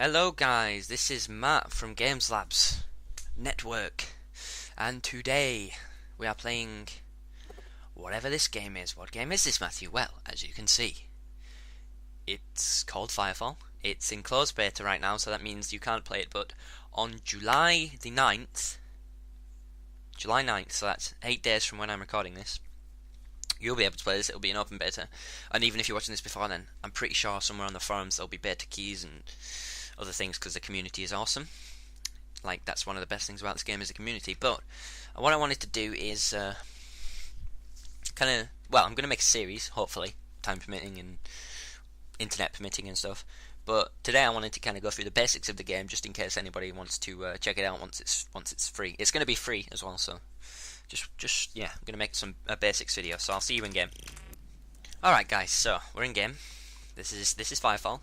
Hello guys, this is Matt from Games Labs Network, and today we are playing whatever this game is. What game is this, Matthew? Well, as you can see, it's called FireFall. It's in closed beta right now, so that means you can't play it, but on July 9th, so that's 8 days from when I'm recording this, you'll be able to play this. It'll be an open beta, and even if you're watching this before then, I'm pretty sure somewhere on the forums there'll be beta keys and other things because the community is awesome. Like, that's one of the best things about this game is the community. But what I wanted to do is I'm going to make a series, hopefully, time permitting and internet permitting and stuff. But today I wanted to kind of go through the basics of the game, just in case anybody wants to check it out once it's free. It's going to be free as well, so just yeah, I'm going to make a basics video. So I'll see you in game. All right, guys. So we're in game. This is FireFall.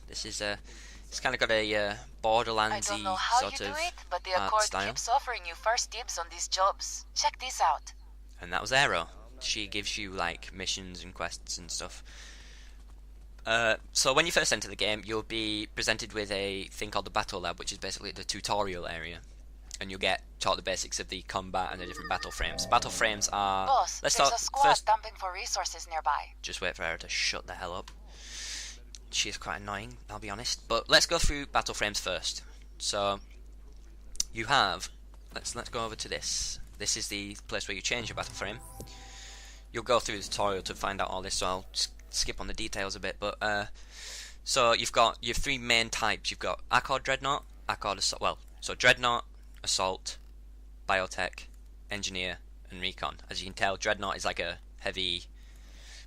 It's kind of got a Borderlandsy I don't know how sort you of do it, but the art Accord style. keeps offering you first dibs on these jobs. Check this out. And that was Aero. She gives you like missions and quests and stuff. So when you first enter the game, you'll be presented with a thing called the Battle Lab, which is basically the tutorial area, and you'll get taught the basics of the combat and the different battle frames. Battle frames are. Boss, Let's there's start a squad first. dumping for resources nearby. Just wait for her to shut the hell up. She is quite annoying, I'll be honest. But let's go through battle frames first. So you have. Let's go over to this. This is the place where you change your battle frame. You'll go through the tutorial to find out all this, so I'll skip on the details a bit. But so you have three main types. You've got Accord Dreadnought, Accord Assault. Well, so Dreadnought, Assault, Biotech, Engineer, and Recon. As you can tell, Dreadnought is like a heavy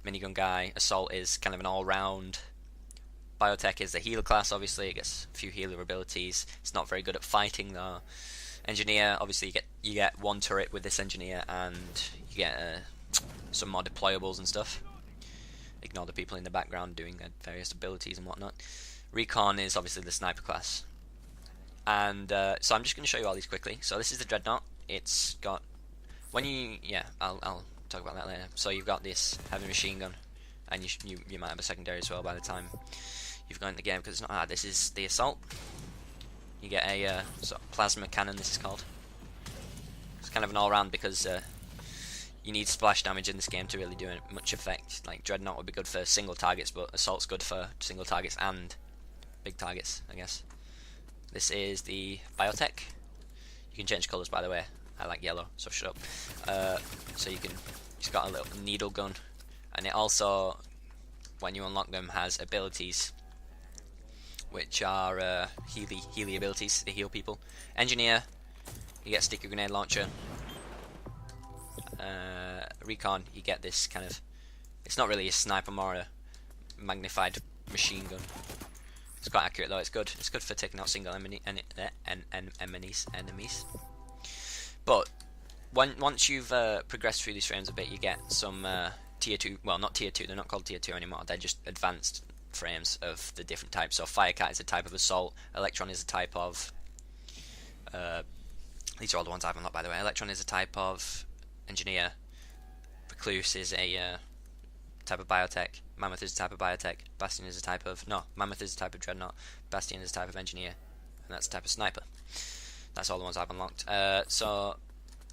minigun guy. Assault is kind of an all-round. Biotech is the healer class. Obviously, it gets a few healer abilities. It's not very good at fighting though. Engineer, obviously, you get one turret with this engineer, and you get some more deployables and stuff. Ignore the people in the background doing their various abilities and whatnot. Recon is obviously the sniper class. And so I'm just going to show you all these quickly. So this is the Dreadnought. It's got I'll talk about that later. So you've got this heavy machine gun, and you might have a secondary as well by the time you've gone in the game, because it's not hard. This is the Assault. You get a sort of plasma cannon. This is called. It's kind of an all-round because you need splash damage in this game to really do much effect. Like Dreadnought would be good for single targets, but Assault's good for single targets and big targets, I guess. This is the Biotech. You can change colours, by the way. I like yellow, so shut up. So it's got a little needle gun, and it also, when you unlock them, has abilities which are healy abilities. They heal people. Engineer, you get a sticky grenade launcher. Recon, you get this kind of, it's not really a sniper, more a magnified machine gun. It's quite accurate though. It's good for taking out single enemies. But once you've progressed through these frames a bit, you get some tier 2, well, not tier 2, they're not called tier 2 anymore, they're just advanced frames of the different types. So Firecat is a type of Assault, Electron is a type of these are all the ones I've unlocked, by the way. Electron is a type of Engineer, Recluse is a type of Biotech, Mammoth is a type of Biotech, Bastion is a type of, no, Mammoth is a type of Dreadnought, Bastion is a type of Engineer, and that's a type of Sniper. That's all the ones I've unlocked. So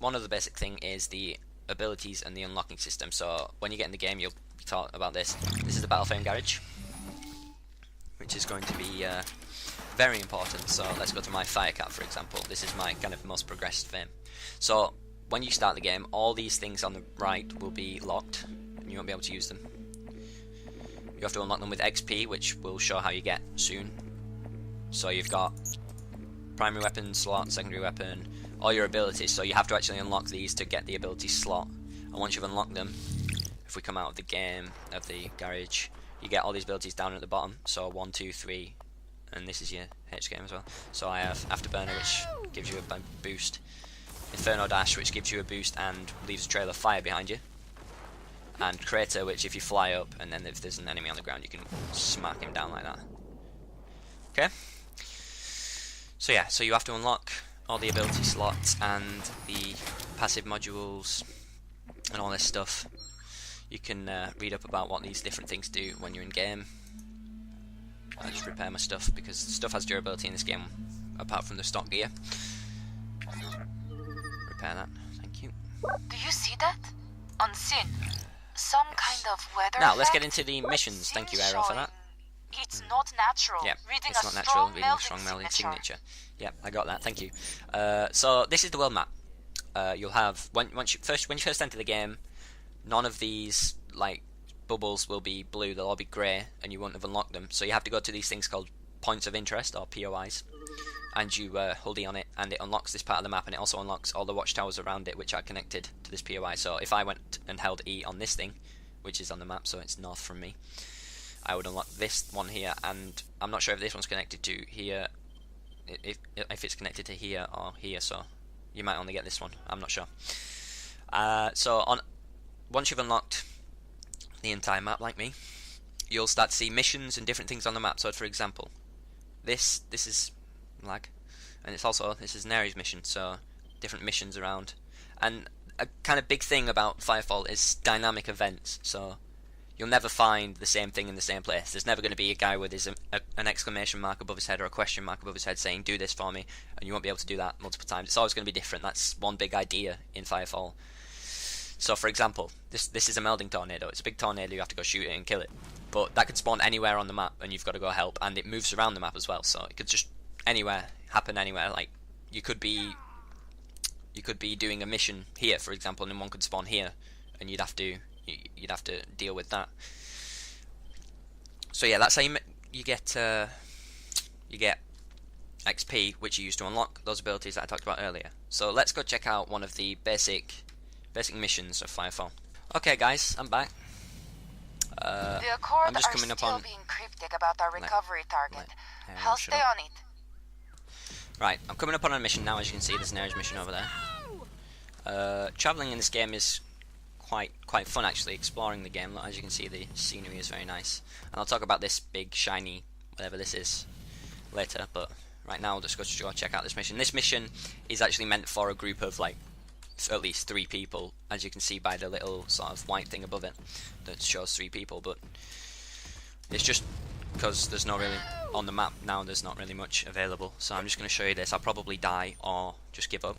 one of the basic thing is the abilities and the unlocking system. So when you get in the game, you'll be taught about this. This is the battle frame garage, which is going to be very important. So let's go to my Firecat, for example. This is my kind of most progressed frame. So when you start the game, all these things on the right will be locked, and you won't be able to use them. You have to unlock them with XP, which will show how you get soon. So you've got primary weapon slot, secondary weapon, all your abilities. So you have to actually unlock these to get the ability slot. And once you've unlocked them, if we come out of the game, of the garage, you get all these abilities down at the bottom. So 1, 2, 3, and this is your H game as well. So I have Afterburner, which gives you a boost. Inferno Dash, which gives you a boost and leaves a trail of fire behind you. And Crater, which if you fly up and then if there's an enemy on the ground, you can smack him down like that. Okay? So yeah, so you have to unlock all the ability slots and the passive modules and all this stuff. You can read up about what these different things do when you're in game. I'll just repair my stuff, because stuff has durability in this game, apart from the stock gear. Repair that, thank you. Do you see that? On Sin. Some kind of weather Now, let's get effect, into the but missions. Thank you, Sin Aero, for that. It's not natural. Yeah, Reading it's a not natural, reading a strong strong melding melding signature. signature. Yep, I got that, thank you. So, this is the world map. You'll have, when you first enter the game, none of these, like, bubbles will be blue, they'll all be grey, and you won't have unlocked them. So you have to go to these things called points of interest, or POIs, and you hold E on it, and it unlocks this part of the map, and it also unlocks all the watchtowers around it, which are connected to this POI. So if I went and held E on this thing, which is on the map, so it's north from me, I would unlock this one here, and I'm not sure if this one's connected to here, if it's connected to here or here, so you might only get this one, I'm not sure. Once you've unlocked the entire map, like me, you'll start to see missions and different things on the map. So for example, this is lag, and this is an Ares mission, so different missions around. And a kind of big thing about FireFall is dynamic events, so you'll never find the same thing in the same place. There's never going to be a guy with an exclamation mark above his head or a question mark above his head saying, do this for me, and you won't be able to do that multiple times. It's always going to be different. That's one big idea in FireFall. So for example, this is a melding tornado. It's a big tornado, you have to go shoot it and kill it. But that could spawn anywhere on the map, and you've got to go help, and it moves around the map as well, so it could just happen anywhere. Like, you could be doing a mission here, for example, and then one could spawn here, and you'd have to deal with that. So yeah, that's how you get XP, which you use to unlock those abilities that I talked about earlier. So let's go check out one of the basic missions of FireFall. Okay guys, I'm back. The Accord I'm just are coming up still on being cryptic about our recovery target. I'll shut stay up. on it. Right, I'm coming up on a mission now. As you can see, there's an Ares mission over there. Travelling in this game is quite fun, actually, exploring the game. As you can see, the scenery is very nice. And I'll talk about this big, shiny, whatever this is, later, but right now I'll just go check out this mission. This mission is actually meant for a group of, like, at least 3 people, as you can see by the little sort of white thing above it that shows 3 people, but it's just because there's not really, on the map now, there's not really much available, so I'm just going to show you this. I'll probably die or just give up.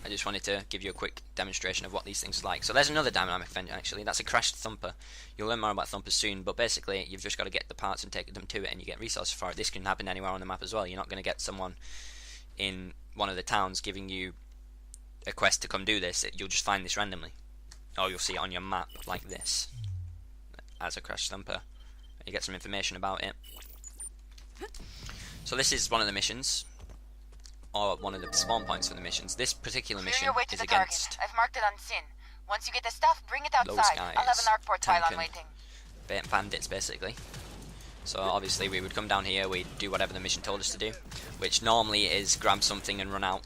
I just wanted to give you a quick demonstration of what these things are like. So there's another dynamic event, actually. That's a crashed thumper. You'll learn more about thumpers soon, but basically you've just got to get the parts and take them to it, and you get resources for it. This can happen anywhere on the map as well. You're not going to get someone in one of the towns giving you a quest to come do this. You'll just find this randomly, or you'll see it on your map like this as a crashed thumper. You get some information about it. So this is one of the missions, or one of the spawn points for the missions. This particular mission Clear your way to is the against target. I've marked it on Sin. Once you get the stuff, bring it those outside. guys, I'll have an arc port pylon tanking waiting. bandits, basically. So obviously we would come down here, we'd do whatever the mission told us to do, which normally is grab something and run out.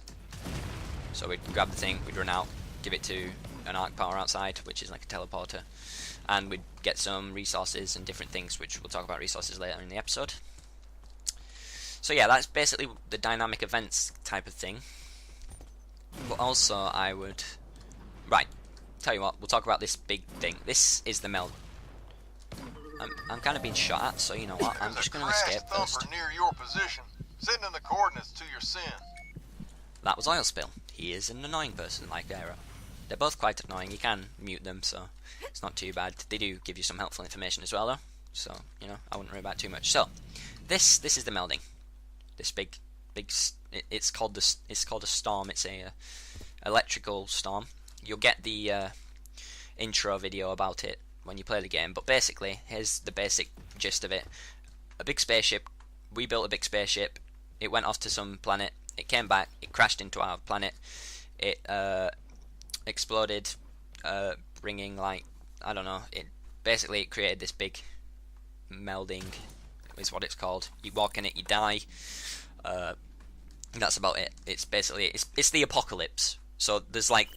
So we'd grab the thing, we'd run out, give it to an arc power outside, which is like a teleporter, and we'd get some resources and different things, which we'll talk about resources later in the episode. So yeah, that's basically the dynamic events type of thing. But also I would... Right, tell you what, we'll talk about this big thing. This is the meld. I'm kind of being shot at, so you know what, I'm just going to escape first. Near your position. Sending the coordinates to your Sin. That was Oil Spill. He is an annoying person like Aero. They're both quite annoying. You can mute them, so it's not too bad. They do give you some helpful information as well, though. So, you know, I wouldn't worry about it too much. So, this is the melding. This big, it's called a storm. It's a electrical storm. You'll get the intro video about it when you play the game. But basically, here's the basic gist of it. A big spaceship. We built a big spaceship. It went off to some planet. It came back. It crashed into our planet. It exploded, bringing, like, I don't know. It created this big melding, is what it's called. You walk in it, you die. That's about it. It's basically it's the apocalypse. So there's like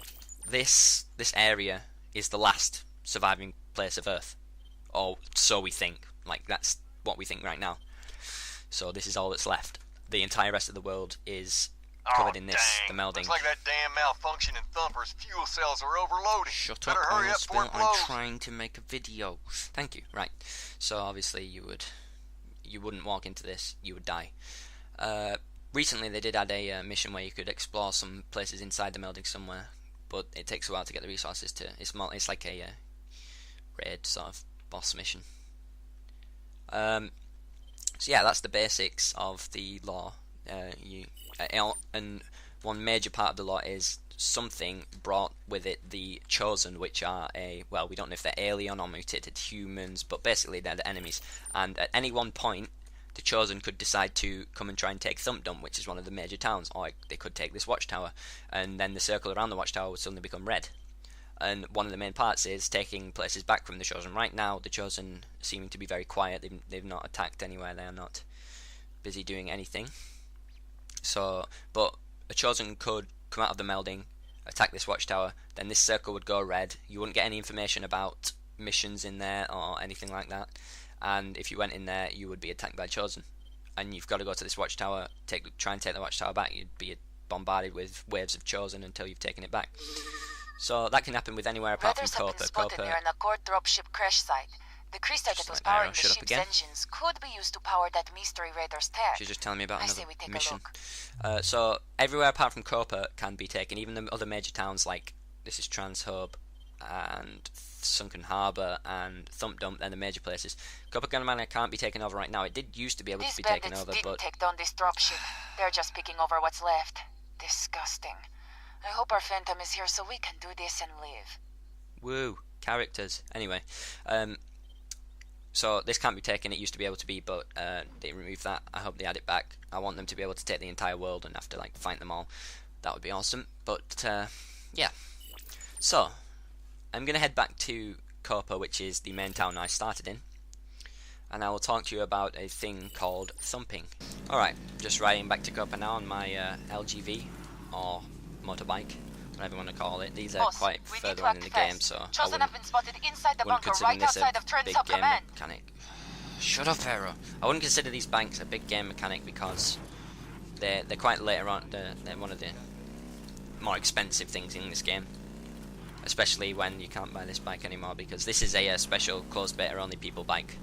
this area is the last surviving place of Earth, or so we think. Like, that's what we think right now. So this is all that's left. The entire rest of the world is covered in this, the melding. Looks like that damn malfunctioning Thumper's fuel cells are overloaded. Shut up, hurry Oil up before Spill. it blows. I'm trying to make a video. Thank you. Right. So obviously you would you wouldn't walk into this, you would die. Recently they did add a mission where you could explore some places inside the melding somewhere, but it takes a while to get the resources to. It's like a raid sort of boss mission. So yeah, that's the basics of the lore. And one major part of the lore is something brought with it the Chosen, which are we don't know if they're alien or mutated humans, but basically they're the enemies. And at any one point, the Chosen could decide to come and try and take Thump Dump, which is one of the major towns, or they could take this watchtower, and then the circle around the watchtower would suddenly become red. And one of the main parts is taking places back from the Chosen. Right now, the Chosen seeming to be very quiet. They've not attacked anywhere. They are not busy doing anything. So, but a Chosen could come out of the melding, attack this watchtower, then this circle would go red. You wouldn't get any information about missions in there or anything like that. And if you went in there, you would be attacked by Chosen. And you've got to go to this watchtower, try and take the watchtower back. You'd be bombarded with waves of Chosen until you've taken it back. So that can happen with anywhere apart Raiders from have been Copa. spotted near an Accord dropship crash site. The crystal that was powering the ship's engines could be used to power that mystery Raider's tech. She's just telling me about another mission. A look. So everywhere apart from Copa can be taken. Even the other major towns like this is Transhub and Sunken Harbour and Thump Dump, and the major places. Copa can't be taken over right now. It did used to be able to be taken over, but take down this dropship. They're just picking over what's left. Disgusting. I hope our Phantom is here so we can do this and live. Woo, characters. Anyway, so this can't be taken. It used to be able to be, but they removed that. I hope they add it back. I want them to be able to take the entire world and have to like fight them all. That would be awesome. But yeah. So I'm gonna head back to Copa, which is the main town I started in, and I will talk to you about a thing called thumping. Alright, just riding back to Copa now on my LGV, or motorbike, whatever you want to call it. These are quite further on in the game, so Chosen have been spotted inside the bunker consider right this outside a of Trent big Sub game Command. mechanic. Shut up, Pharaoh. I wouldn't consider these banks a big game mechanic because they're quite later on. They're one of the more expensive things in this game, especially when you can't buy this bike anymore, because this is a special closed beta only people bike,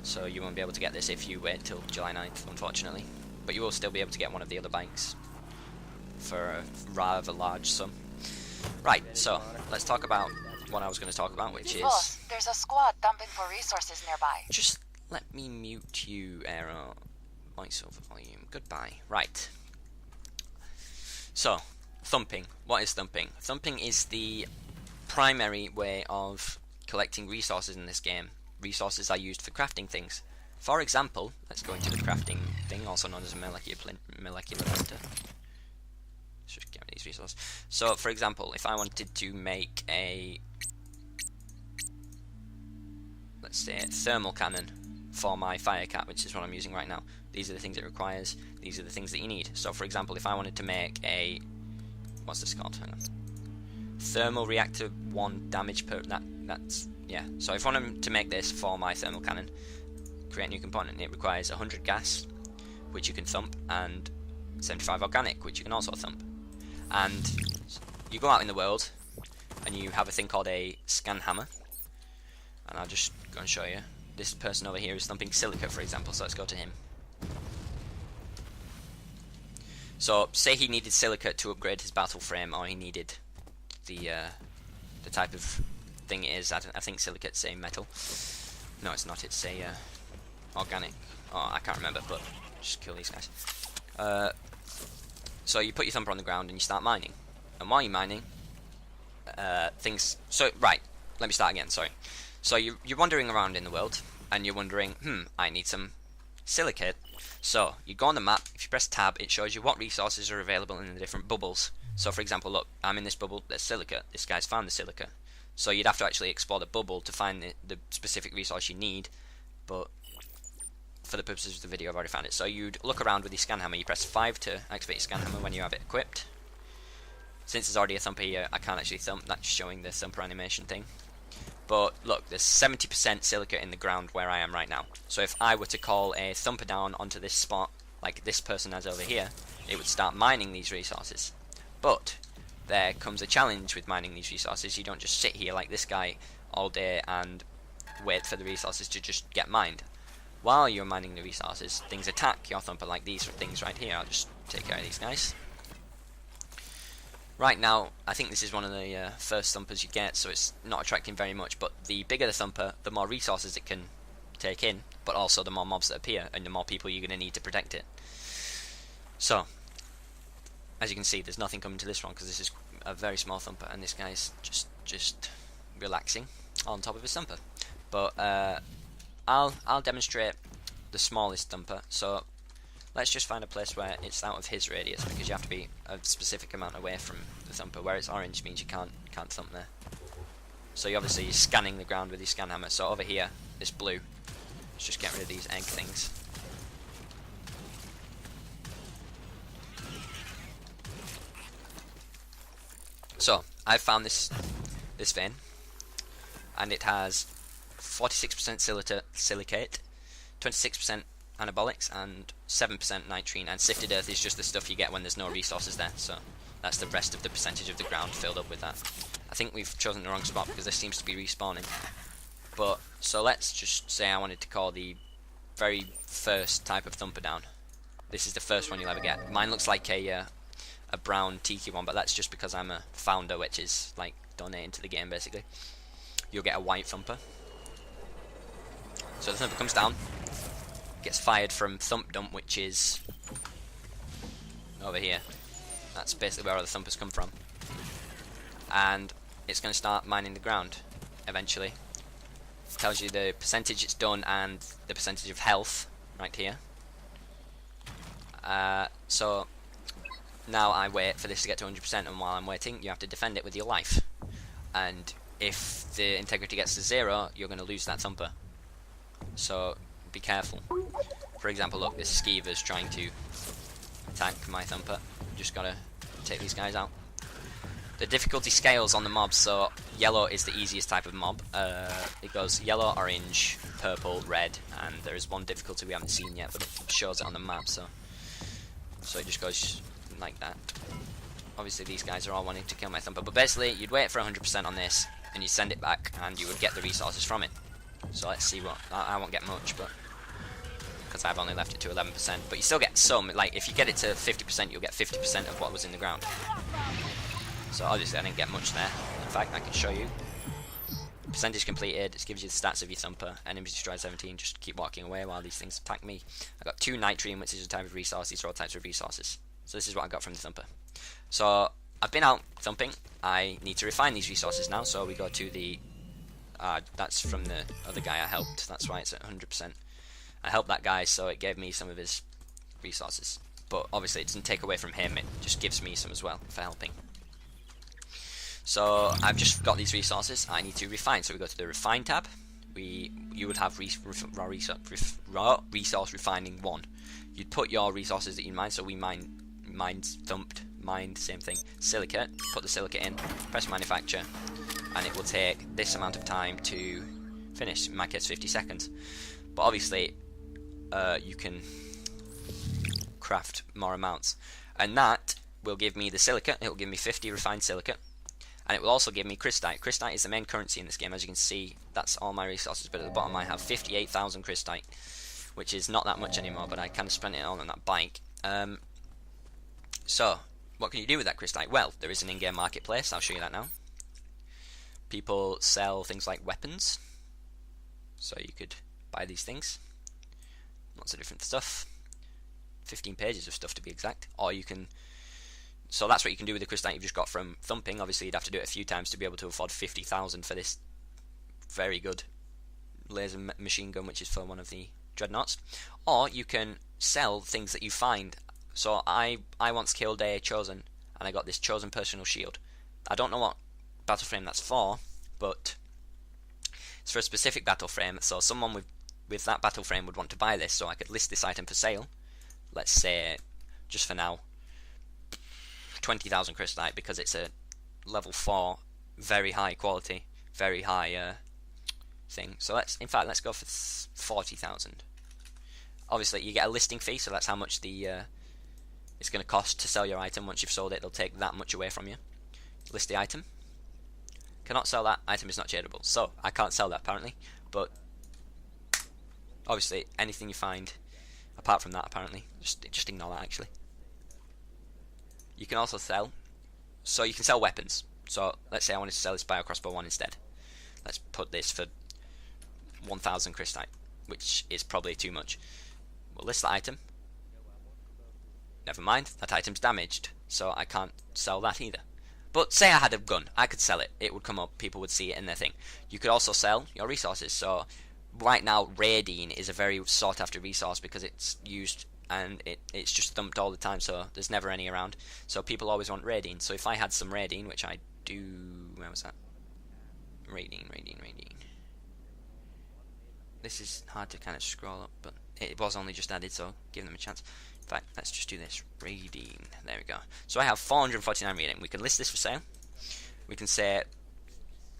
so you won't be able to get this if you wait till July 9th, unfortunately, but you will still be able to get one of the other bikes for a rather large sum. Right, so let's talk about what I was going to talk about, which is... Boss, there's a squad dumping for resources nearby. Just let me mute you, Aero. Voiceover volume. Goodbye. Right. So, thumping. What is thumping? Thumping is the primary way of collecting resources in this game. Resources are used for crafting things. For example, let's go into the crafting thing, also known as a molecular printer. Let's just get rid of these resources. So, for example, if I wanted to make a, let's say, thermal cannon for my Firecat, which is what I'm using right now, these are the things it requires, these are the things that you need. So, for example, if I wanted to make a, what's this called? Hang on. Thermal reactor 1 damage per, that's, yeah. So, if I wanted to make this for my thermal cannon, create a new component, it requires 100 gas, which you can thump, and 75 organic, which you can also thump. And you go out in the world and you have a thing called a scan hammer, and I'll just go and show you. This person over here is thumping silica, for example, so let's go to him. So say he needed silica to upgrade his battle frame, or he needed the type of thing it is. I think silicate's a metal. No, it's not, it's a organic. Oh, I can't remember, but just kill these guys. So you put your thumper on the ground and you start mining, and while you're mining, things. So right, let me start again. Sorry. So you're wandering around in the world, and you're wondering, I need some silicate. So you go on the map. If you press tab, it shows you what resources are available in the different bubbles. So for example, look, I'm in this bubble. There's silica. This guy's found the silica. So you'd have to actually explore the bubble to find the specific resource you need, but for the purposes of the video, I've already found it. So you'd look around with your scan hammer. You press 5 to activate your scan hammer when you have it equipped. Since there's already a thumper here, I can't actually thump. That's showing the thumper animation thing. But look, there's 70% silica in the ground where I am right now. So if I were to call a thumper down onto this spot, like this person has over here, it would start mining these resources. But there comes a challenge with mining these resources. You don't just sit here like this guy all day and wait for the resources to just get mined. while you're mining the resources, things attack your thumper, like these things right here. I'll just take care of these guys. Right now, I think this is one of the first thumpers you get, so it's not attracting very much, but the bigger the thumper, the more resources it can take in, but also the more mobs that appear, and the more people you're going to need to protect it. So, as you can see, there's nothing coming to this one, because this is a very small thumper, and this guy's just relaxing on top of his thumper. But I'll demonstrate the smallest thumper. So let's just find a place where it's out of his radius, because you have to be a specific amount away from the thumper. Where it's orange means you can't thump there. So you're scanning the ground with your scan hammer. So over here, this blue. Let's just get rid of these egg things. So I've found this vein, and it has 46% silicate, 26% anabolics, and 7% nitrine. And sifted earth is just the stuff you get when there's no resources there. So that's the rest of the percentage of the ground filled up with that. I think we've chosen the wrong spot because this seems to be respawning. But so let's just say I wanted to call the very first type of thumper down. This is the first one you'll ever get. Mine looks like a brown tiki one, but that's just because I'm a founder, which is like donating to the game basically. You'll get a white thumper. So the thumper comes down, gets fired from thump dump, which is over here. That's basically where all the thumpers come from. And it's going to start mining the ground eventually. It tells you the percentage it's done and the percentage of health right here. So now I wait for this to get to 100%, and while I'm waiting, you have to defend it with your life. And if the integrity gets to 0, you're going to lose that thumper. So be careful. For example, look, this skeever's trying to attack my thumper. Just gotta take these guys out. The difficulty scales on the mobs, so yellow is the easiest type of mob. It goes yellow, orange, purple, red, and there is one difficulty we haven't seen yet, but it shows it on the map, so it just goes like that. Obviously these guys are all wanting to kill my thumper, but basically you'd wait for 100% on this, and you send it back, and you would get the resources from it. So let's see what, I won't get much, but because I've only left it to 11%, but you still get some. Like if you get it to 50%, you'll get 50% of what was in the ground. So obviously I didn't get much there. In fact, I can show you. Percentage completed, it gives you the stats of your thumper. Enemies destroyed 17, just keep walking away while these things attack me. I got 2 nitrine, which is a type of resource. These are all types of resources. So this is what I got from the thumper. So I've been out thumping. I need to refine these resources now, so we go to the that's from the other guy I helped. That's why it's at 100%. I helped that guy, so it gave me some of his resources. But obviously it doesn't take away from him, it just gives me some as well for helping. So I've just got these resources I need to refine. So we go to the refine tab. You would have raw resource refining 1. You'd put your resources that you mine. So we mined, same thing. Silicate, put the silicate in, press manufacture, and it will take this amount of time to finish. In my case 50 seconds. But obviously you can craft more amounts, and that will give me the silicate. It will give me 50 refined silicate, and it will also give me crystite. Crystite is the main currency in this game. As you can see, that's all my resources, but at the bottom I have 58,000 crystite, which is not that much anymore, but I kind of spent it all on that bike. So what can you do with that crystite? Well, there is an in-game marketplace. I'll show you that now. People sell things like weapons, so you could buy these things. Lots of different stuff. 15 pages of stuff to be exact. Or you can... So that's what you can do with the crystite you've just got from thumping. Obviously you'd have to do it a few times to be able to afford 50,000 for this very good laser machine gun, which is for one of the dreadnoughts. Or you can sell things that you find. So I once killed a chosen, and I got this chosen personal shield. I don't know what battle frame that's for, but it's for a specific battle frame. So someone with that battle frame would want to buy this, so I could list this item for sale. Let's say, just for now, 20,000 crystite, because it's a level 4, very high quality, very high thing. So let's go for 40,000. Obviously you get a listing fee, so that's how much it's going to cost to sell your item. Once you've sold it, they'll take that much away from you. List the item. Cannot sell that. Item is not tradable. So I can't sell that apparently, but obviously anything you find apart from that, apparently, just ignore that. Actually, you can also sell. So you can sell weapons. So let's say I wanted to sell this bio crossbow one instead. Let's put this for 1,000 crystite, which is probably too much. We'll list the item. Never mind, that item's damaged, so I can't sell that either. But say I had a gun, I could sell it. It would come up, people would see it in their thing. You could also sell your resources. So right now, radine is a very sought after resource because it's used and it's just thumped all the time, so there's never any around. So people always want radine. So if I had some radine, which I do... Where was that? Radine. This is hard to kind of scroll up, but it was only just added, so give them a chance. In fact, let's just do this. Radine. There we go. So I have 449 radine. We can list this for sale. We can say...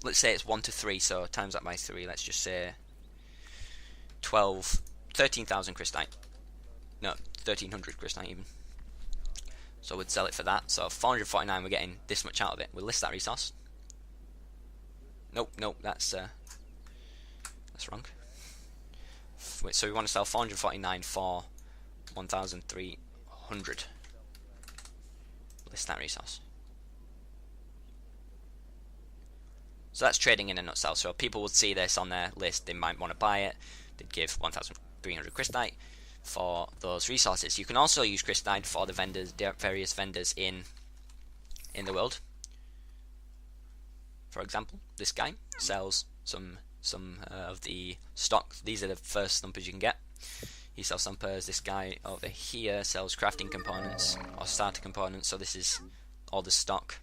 Let's say it's 1 to 3, so times that by 3. Let's just say 13,000 crystite. No, 1,300 crystite even. So we'd sell it for that. So 449, we're getting this much out of it. We'll list that resource. Nope, that's wrong. So we want to sell 449 for 1,300. List that resource. So that's trading in a nutshell. So people would see this on their list, they might want to buy it. They'd give 1,300 crystite for those resources. You can also use crystite for the vendors, various vendors in the world. For example, this guy sells some of the stock. These are the first thumpers you can get. He sells thumpers. This guy over here sells crafting components or starter components. So this is all the stock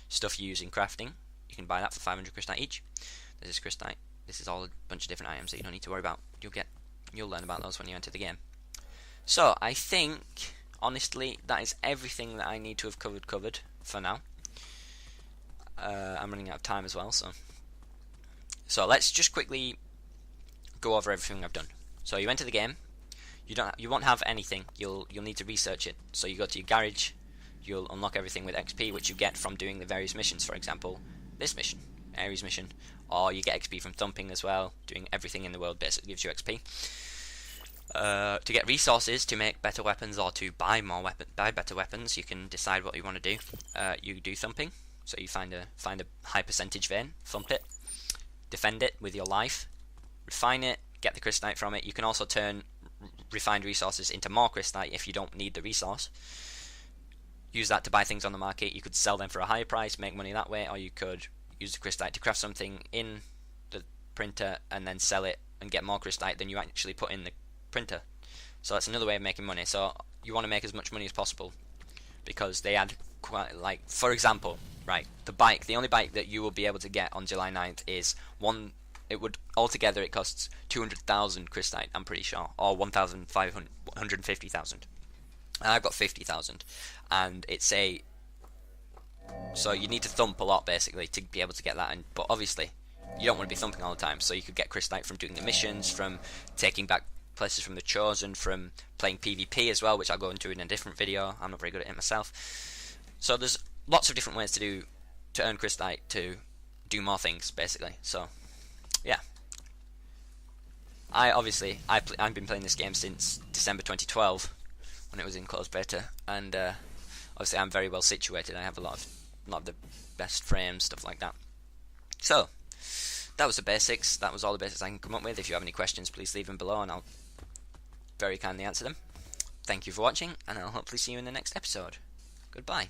stuff you use in crafting. You can buy that for 500 crystite each. This is crystite. This is all a bunch of different items that you don't need to worry about. You'll learn about those when you enter the game. So I think, honestly, that is everything that I need to have covered for now. I'm running out of time as well, so let's just quickly go over everything I've done. So you enter the game. You won't have anything. You'll need to research it. So you go to your garage. You'll unlock everything with XP, which you get from doing the various missions. For example, this mission, Ares mission, or you get XP from thumping as well. Doing everything in the world basically gives you XP. To get resources to make better weapons or to buy better weapons, you can decide what you want to do. You do thumping. So you find a high percentage vein, thump it, defend it with your life, refine it, get the crystite from it. You can also turn refined resources into more crystite if you don't need the resource. Use that to buy things on the market. You could sell them for a higher price, make money that way, or you could use the crystite to craft something in the printer and then sell it and get more crystite than you actually put in the printer. So that's another way of making money. So you want to make as much money as possible because they add quite, like, for example, right, the only bike that you will be able to get on July 9th is one. It would altogether it costs 200,000 crystite, I'm pretty sure, or 150,000. I've got 50,000, and it's so you need to thump a lot basically to be able to get that. But obviously, you don't want to be thumping all the time, so you could get crystite from doing the missions, from taking back places from the Chosen, from playing PvP as well, which I'll go into in a different video. I'm not very good at it myself. So there's lots of different ways to earn crystite to do more things basically. So yeah, I've been playing this game since December 2012 when it was in closed beta, and obviously I'm very well situated. I have a lot of the best frames, stuff like that. So that was the basics. That was all the basics I can come up with. If you have any questions, please leave them below and I'll very kindly answer them. Thank you for watching, and I'll hopefully see you in the next episode. Goodbye.